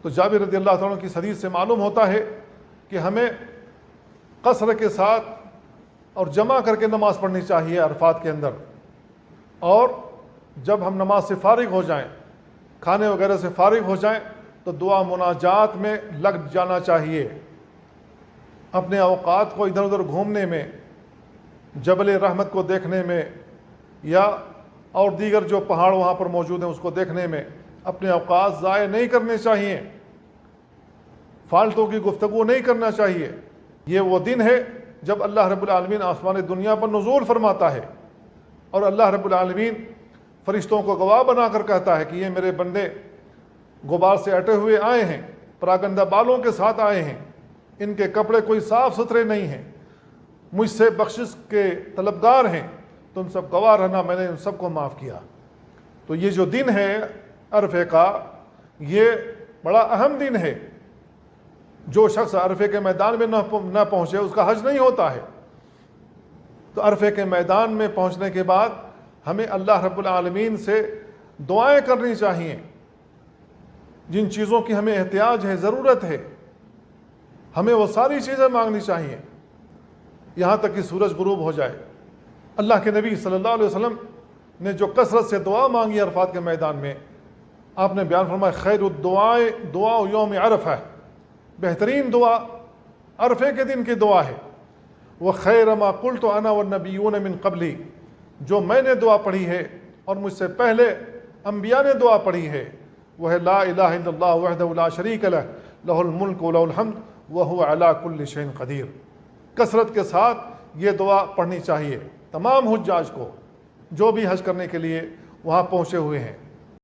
تو جابر رضی اللہ تعالیٰ عنہ کی حدیث سے معلوم ہوتا ہے کہ ہمیں قصر کے ساتھ اور جمع کر کے نماز پڑھنی چاہیے عرفات کے اندر، اور جب ہم نماز سے فارغ ہو جائیں، کھانے وغیرہ سے فارغ ہو جائیں، تو دعا مناجات میں لگ جانا چاہیے۔ اپنے اوقات کو ادھر ادھر گھومنے میں، جبل رحمت کو دیکھنے میں، یا اور دیگر جو پہاڑ وہاں پر موجود ہیں اس کو دیکھنے میں اپنے اوقات ضائع نہیں کرنے چاہیے، فالتو کی گفتگو نہیں کرنا چاہیے۔ یہ وہ دن ہے جب اللہ رب العالمین آسمان دنیا پر نزول فرماتا ہے، اور اللہ رب العالمین فرشتوں کو گواہ بنا کر کہتا ہے کہ یہ میرے بندے غبار سے اٹے ہوئے آئے ہیں، پراگندہ بالوں کے ساتھ آئے ہیں، ان کے کپڑے کوئی صاف ستھرے نہیں ہیں، مجھ سے بخشش کے طلبگار ہیں، تم سب گواہ رہنا، میں نے ان سب کو معاف کیا۔ تو یہ جو دن ہے عرفے کا، یہ بڑا اہم دن ہے۔ جو شخص عرفے کے میدان میں نہ پہنچے اس کا حج نہیں ہوتا ہے۔ تو عرفے کے میدان میں پہنچنے کے بعد ہمیں اللہ رب العالمین سے دعائیں کرنی چاہیے، جن چیزوں کی ہمیں احتیاج ہے، ضرورت ہے، ہمیں وہ ساری چیزیں مانگنی چاہیے یہاں تک کہ سورج غروب ہو جائے۔ اللہ کے نبی صلی اللہ علیہ وسلم نے جو کثرت سے دعا مانگی عرفات کے میدان میں، آپ نے بیان فرمایا خیر الدعاء دعاء یوم عرفہ، بہترین دعا عرفے کے دن کی دعا ہے۔ وخیر ما قلت انا والنبیون من قبلی، جو میں نے دعا پڑھی ہے اور مجھ سے پہلے انبیاء نے دعا پڑھی ہے، وہ ہے لا الہ الا اللہ وحدہ لا شریک لہ لہ الملک ولہ الحمد وہو علی کل شیء قدیر۔ کثرت کے ساتھ یہ دعا پڑھنی چاہیے تمام حجاج کو جو بھی حج کرنے کے لیے وہاں پہنچے ہوئے ہیں۔